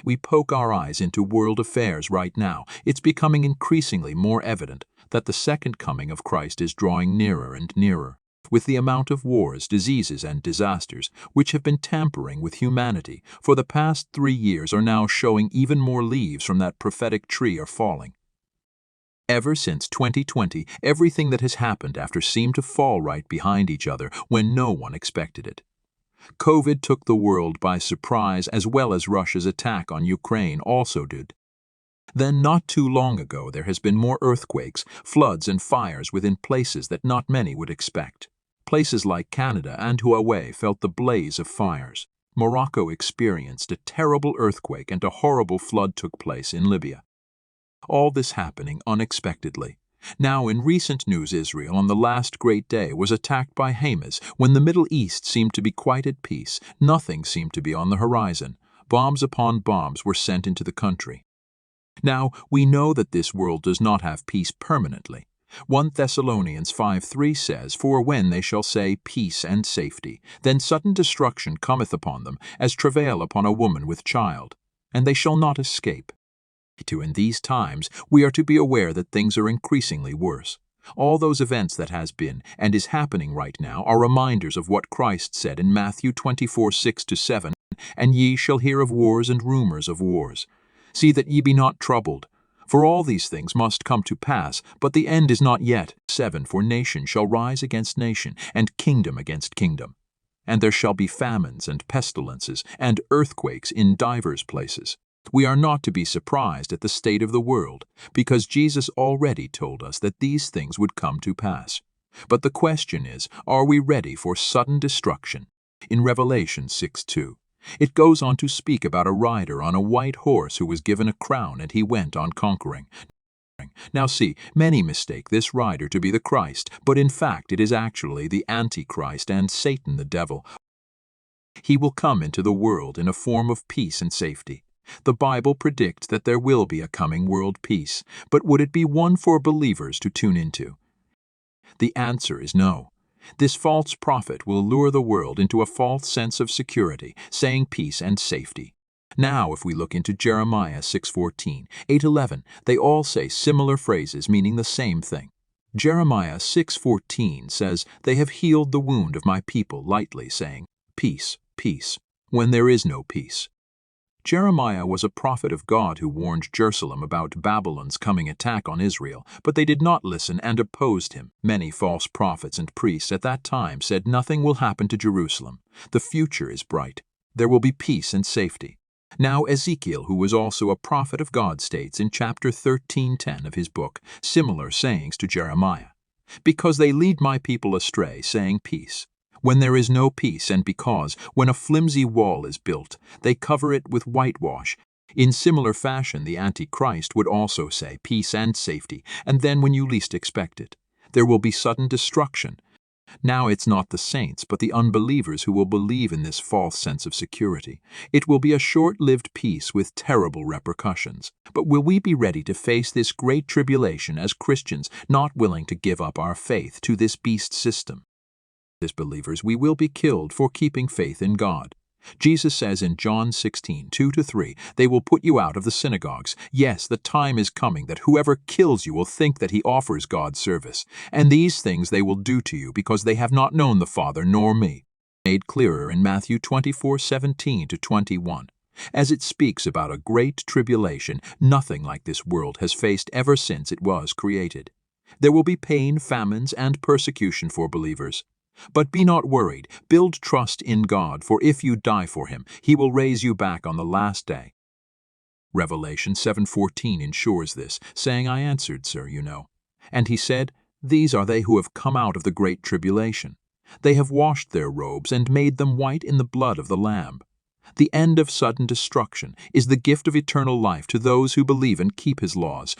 We poke our eyes into world affairs right now. It's becoming increasingly more evident that the second coming of Christ is drawing nearer and nearer. With the amount of wars, diseases, and disasters which have been tampering with humanity for the past 3 years are now showing even more leaves from that prophetic tree are falling. Ever since 2020, everything that has happened after seemed to fall right behind each other when no one expected it. COVID took the world by surprise, as well as Russia's attack on Ukraine also did. Then, not too long ago, there has been more earthquakes, floods, and fires within places that not many would expect. Places like Canada and Hawaii felt the blaze of fires. Morocco experienced a terrible earthquake, and a horrible flood took place in Libya. All this happening unexpectedly. Now, in recent news, Israel on the last great day was attacked by Hamas when the Middle East seemed to be quite at peace. Nothing seemed to be on the horizon. Bombs upon bombs were sent into the country. Now, we know that this world does not have peace permanently. 1 Thessalonians 5:3 says, "For when they shall say peace and safety, then sudden destruction cometh upon them, as travail upon a woman with child, and they shall not escape." In these times, we are to be aware that things are increasingly worse. All those events that has been and is happening right now are reminders of what Christ said in Matthew 24:6-7, "And ye shall hear of wars and rumors of wars. See that ye be not troubled. For all these things must come to pass, but the end is not yet. 7 For nation shall rise against nation, and kingdom against kingdom. And there shall be famines and pestilences, and earthquakes in divers places." We are not to be surprised at the state of the world, because Jesus already told us that these things would come to pass. But the question is, are we ready for sudden destruction? In Revelation 6:2, it goes on to speak about a rider on a white horse who was given a crown, and he went on conquering. Now see, many mistake this rider to be the Christ, but in fact it is actually the Antichrist and Satan the devil. He will come into the world in a form of peace and safety. The Bible predicts that there will be a coming world peace, but would it be one for believers to tune into? The answer is no. This false prophet will lure the world into a false sense of security, saying peace and safety. Now, if we look into Jeremiah 6:14, 8:11, they all say similar phrases meaning the same thing. Jeremiah 6:14 says, "They have healed the wound of my people lightly, saying, peace, peace, when there is no peace." Jeremiah was a prophet of God who warned Jerusalem about Babylon's coming attack on Israel, but they did not listen and opposed him. Many false prophets and priests at that time said nothing will happen to Jerusalem. The future is bright. There will be peace and safety. Now Ezekiel, who was also a prophet of God, states in chapter 13:10 of his book similar sayings to Jeremiah. "Because they lead my people astray, saying peace, when there is no peace, and because, when a flimsy wall is built, they cover it with whitewash." In similar fashion, the Antichrist would also say peace and safety, and then when you least expect it, there will be sudden destruction. Now it's not the saints, but the unbelievers who will believe in this false sense of security. It will be a short-lived peace with terrible repercussions. But will we be ready to face this great tribulation as Christians, not willing to give up our faith to this beast system? As believers, we will be killed for keeping faith in God. Jesus says in John 16:2-3, "They will put you out of the synagogues. Yes, the time is coming that whoever kills you will think that he offers God service. And these things they will do to you, because they have not known the Father nor me." Made clearer in Matthew 24:17-21. As it speaks about a great tribulation, nothing like this world has faced ever since it was created. There will be pain, famines, and persecution for believers. But be not worried. Build trust in God, for if you die for him, he will raise you back on the last day. Revelation 7:14 ensures this, saying, "I answered, Sir, you know." And he said, "These are they who have come out of the great tribulation. They have washed their robes and made them white in the blood of the Lamb." The end of sudden destruction is the gift of eternal life to those who believe and keep his laws.